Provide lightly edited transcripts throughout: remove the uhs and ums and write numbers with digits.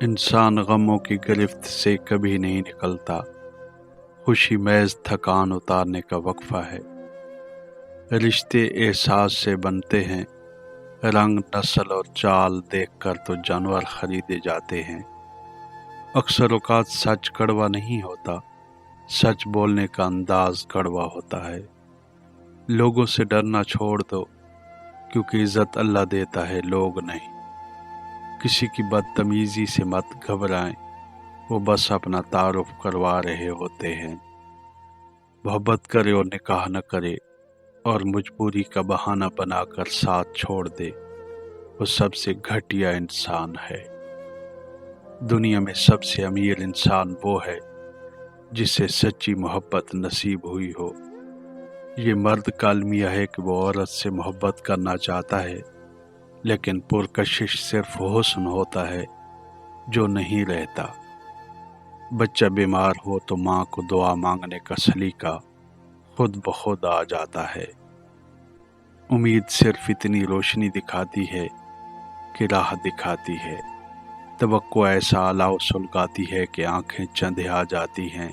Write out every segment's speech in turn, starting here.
انسان غموں کی گرفت سے کبھی نہیں نکلتا، خوشی محض تھکان اتارنے کا وقفہ ہے۔ رشتے احساس سے بنتے ہیں، رنگ، نسل اور چال دیکھ کر تو جانور خریدے جاتے ہیں۔ اکثر اوقات سچ کڑوا نہیں ہوتا، سچ بولنے کا انداز کڑوا ہوتا ہے۔ لوگوں سے ڈرنا چھوڑ دو، کیونکہ عزت اللہ دیتا ہے، لوگ نہیں۔ کسی کی بدتمیزی سے مت گھبرائیں، وہ بس اپنا تعارف کروا رہے ہوتے ہیں۔ محبت کرے اور نکاح نہ کرے اور مجبوری کا بہانہ بنا کر ساتھ چھوڑ دے، وہ سب سے گھٹیا انسان ہے۔ دنیا میں سب سے امیر انسان وہ ہے جسے سچی محبت نصیب ہوئی ہو۔ یہ مرد کا المیہ ہے کہ وہ عورت سے محبت کرنا چاہتا ہے، لیکن پرکشش صرف حسن ہوتا ہے جو نہیں رہتا۔ بچہ بیمار ہو تو ماں کو دعا مانگنے کا سلیقہ خود بخود آ جاتا ہے۔ امید صرف اتنی روشنی دکھاتی ہے کہ راہ دکھاتی ہے۔ توقع ایسا الاؤ سلگاتی ہے کہ آنکھیں چندھے آ جاتی ہیں۔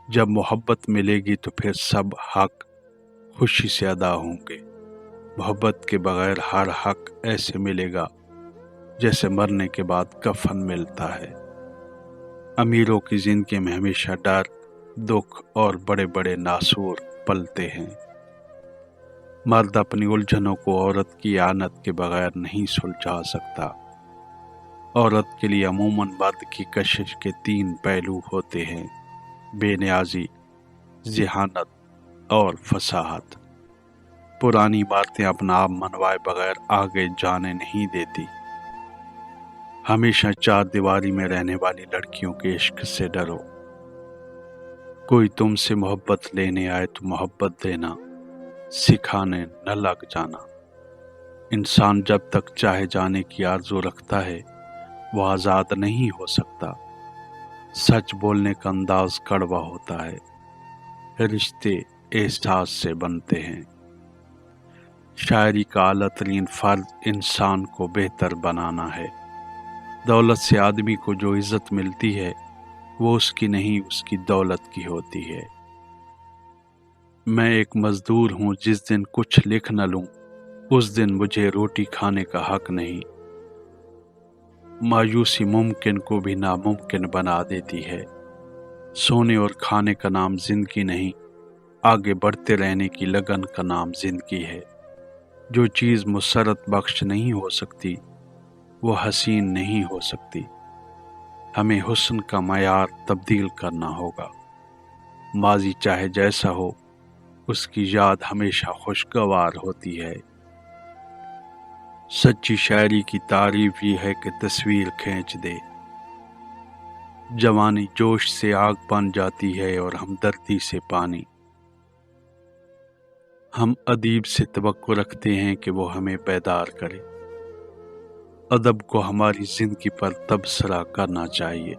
جب محبت ملے گی تو پھر سب حق خوشی سے ادا ہوں گے۔ محبت کے بغیر ہر حق ایسے ملے گا جیسے مرنے کے بعد کفن ملتا ہے۔ امیروں کی زندگی میں ہمیشہ ڈر، دکھ اور بڑے بڑے ناسور پلتے ہیں۔ مرد اپنی الجھنوں کو عورت کی اعانت کے بغیر نہیں سلجھا سکتا۔ عورت کے لیے عموماً مرد کی کشش کے 3 پہلو ہوتے ہیں: بے نیازی، ذہانت اور فصاحت۔ پرانی عمارتیں اپنا آپ منوائے بغیر آگے جانے نہیں دیتی۔ ہمیشہ 4 دیواری میں رہنے والی لڑکیوں کے عشق سے ڈرو۔ کوئی تم سے محبت لینے آئے تو محبت دینا، سکھانے نہ لگ جانا۔ انسان جب تک چاہے جانے کی آرزو رکھتا ہے وہ آزاد نہیں ہو سکتا۔ سچ بولنے کا انداز کڑوا ہوتا ہے۔ رشتے احساس سے بنتے ہیں۔ شاعری کا اعلیٰ ترین فرض انسان کو بہتر بنانا ہے۔ دولت سے آدمی کو جو عزت ملتی ہے وہ اس کی نہیں، اس کی دولت کی ہوتی ہے۔ میں ایک مزدور ہوں، جس دن کچھ لکھ نہ لوں اس دن مجھے روٹی کھانے کا حق نہیں۔ مایوسی ممکن کو بھی ناممکن بنا دیتی ہے۔ سونے اور کھانے کا نام زندگی نہیں، آگے بڑھتے رہنے کی لگن کا نام زندگی ہے۔ جو چیز مسرت بخش نہیں ہو سکتی وہ حسین نہیں ہو سکتی۔ ہمیں حسن کا معیار تبدیل کرنا ہوگا۔ ماضی چاہے جیسا ہو، اس کی یاد ہمیشہ خوشگوار ہوتی ہے۔ سچی شاعری کی تعریف یہ ہے کہ تصویر کھینچ دے۔ جوانی جوش سے آگ بن جاتی ہے اور ہمدردی سے پانی۔ ہم ادیب سے توقع رکھتے ہیں کہ وہ ہمیں بیدار کرے۔ ادب کو ہماری زندگی پر تبصرہ کرنا چاہیے۔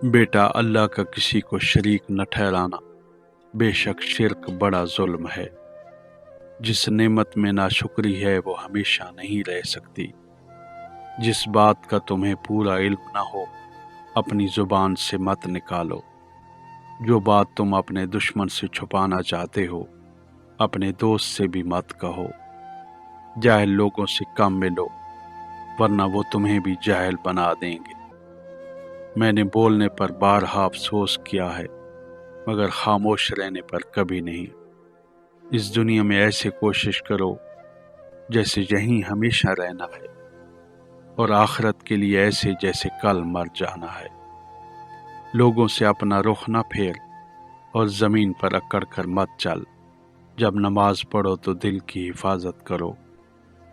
بیٹا، اللہ کا کسی کو شریک نہ ٹھہرانا، بے شک شرک بڑا ظلم ہے۔ جس نعمت میں ناشکری ہے وہ ہمیشہ نہیں رہ سکتی۔ جس بات کا تمہیں پورا علم نہ ہو اپنی زبان سے مت نکالو۔ جو بات تم اپنے دشمن سے چھپانا چاہتے ہو اپنے دوست سے بھی مت کہو۔ جاہل لوگوں سے کم ملو، ورنہ وہ تمہیں بھی جاہل بنا دیں گے۔ میں نے بولنے پر بارہا افسوس کیا ہے، مگر خاموش رہنے پر کبھی نہیں۔ اس دنیا میں ایسے کوشش کرو جیسے یہیں ہمیشہ رہنا ہے، اور آخرت کے لیے ایسے جیسے کل مر جانا ہے۔ لوگوں سے اپنا رخ نہ پھیر اور زمین پر اکڑ کر مت چل۔ جب نماز پڑھو تو دل کی حفاظت کرو،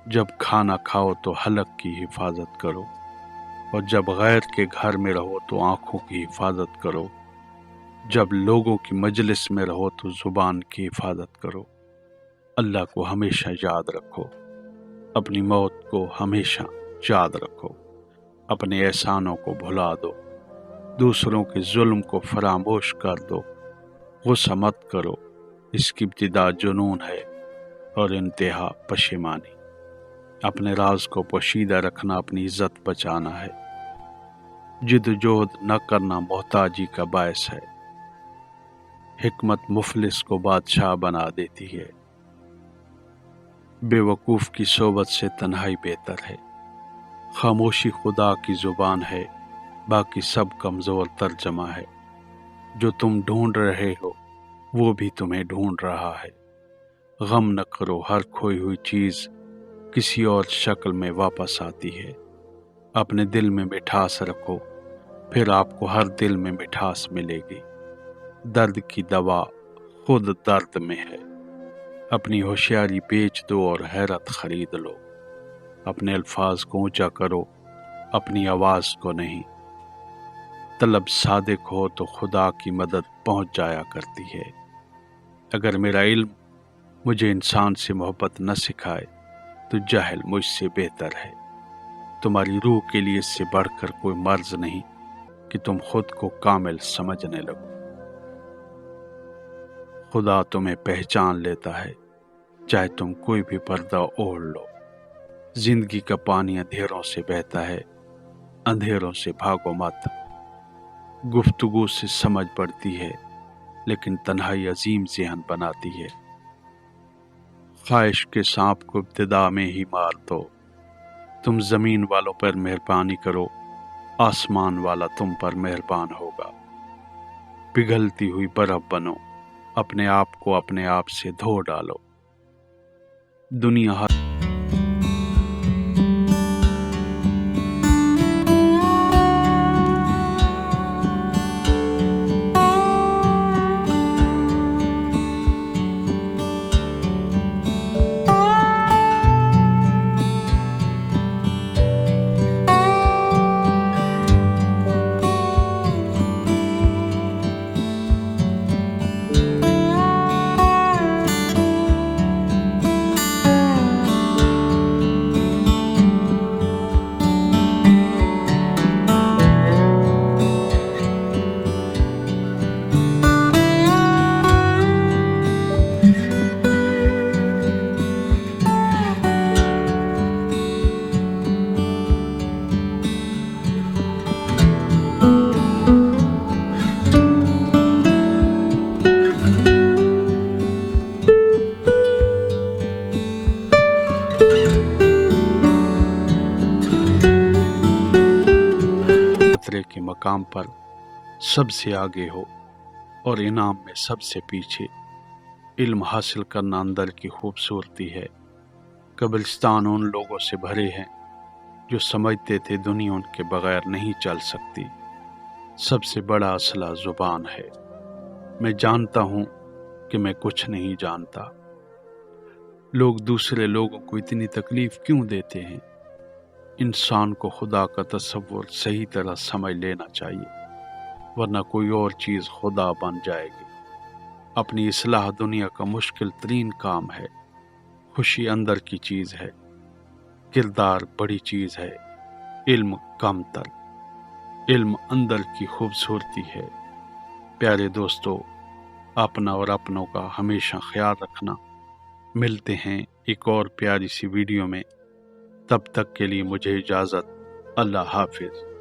جب کھانا کھاؤ تو حلق کی حفاظت کرو، اور جب غیر کے گھر میں رہو تو آنکھوں کی حفاظت کرو، جب لوگوں کی مجلس میں رہو تو زبان کی حفاظت کرو۔ اللہ کو ہمیشہ یاد رکھو، اپنی موت کو ہمیشہ یاد رکھو، اپنے احسانوں کو بھلا دو، دوسروں کے ظلم کو فراموش کر دو۔ غصہ مت کرو، اس کی ابتدا جنون ہے اور انتہا پشیمانی۔ اپنے راز کو پوشیدہ رکھنا اپنی عزت بچانا ہے۔ جدوجہد نہ کرنا محتاجی کا باعث ہے۔ حکمت مفلس کو بادشاہ بنا دیتی ہے۔ بے وقوف کی صحبت سے تنہائی بہتر ہے۔ خاموشی خدا کی زبان ہے، باقی سب کمزور ترجمہ ہے۔ جو تم ڈھونڈ رہے ہو وہ بھی تمہیں ڈھونڈ رہا ہے۔ غم نہ کرو، ہر کھوئی ہوئی چیز کسی اور شکل میں واپس آتی ہے۔ اپنے دل میں مٹھاس رکھو، پھر آپ کو ہر دل میں مٹھاس ملے گی۔ درد کی دوا خود درد میں ہے۔ اپنی ہوشیاری بیچ دو اور حیرت خرید لو۔ اپنے الفاظ کو اونچا کرو، اپنی آواز کو نہیں۔ طلب صادق ہو تو خدا کی مدد پہنچ جایا کرتی ہے۔ اگر میرا علم مجھے انسان سے محبت نہ سکھائے تو جہل مجھ سے بہتر ہے۔ تمہاری روح کے لیے اس سے بڑھ کر کوئی مرض نہیں کہ تم خود کو کامل سمجھنے لگو۔ خدا تمہیں پہچان لیتا ہے، چاہے تم کوئی بھی پردہ اوڑھ لو۔ زندگی کا پانی اندھیروں سے بہتا ہے، اندھیروں سے بھاگو مت۔ گفتگو سے سمجھ پڑتی ہے، لیکن تنہائی عظیم ذہن بناتی ہے۔ خواہش کے سانپ کو ابتدا میں ہی مار دو۔ تم زمین والوں پر مہربانی کرو، آسمان والا تم پر مہربان ہوگا۔ پگھلتی ہوئی برف بنو، اپنے آپ کو اپنے آپ سے دھو ڈالو۔ دنیا خطرے کے مقام پر سب سے آگے ہو اور انعام میں سب سے پیچھے۔ علم حاصل کرنا اندر کی خوبصورتی ہے۔ قبرستان ان لوگوں سے بھرے ہیں جو سمجھتے تھے دنیا ان کے بغیر نہیں چل سکتی۔ سب سے بڑا اسلحہ زبان ہے۔ میں جانتا ہوں کہ میں کچھ نہیں جانتا۔ لوگ دوسرے لوگوں کو اتنی تکلیف کیوں دیتے ہیں؟ انسان کو خدا کا تصور صحیح طرح سمجھ لینا چاہیے، ورنہ کوئی اور چیز خدا بن جائے گی۔ اپنی اصلاح دنیا کا مشکل ترین کام ہے۔ خوشی اندر کی چیز ہے، کردار بڑی چیز ہے، علم کم تر۔ علم اندر کی خوبصورتی ہے۔ پیارے دوستو، اپنا اور اپنوں کا ہمیشہ خیال رکھنا۔ ملتے ہیں ایک اور پیاری سی ویڈیو میں، تب تک کے لیے مجھے اجازت۔ اللہ حافظ۔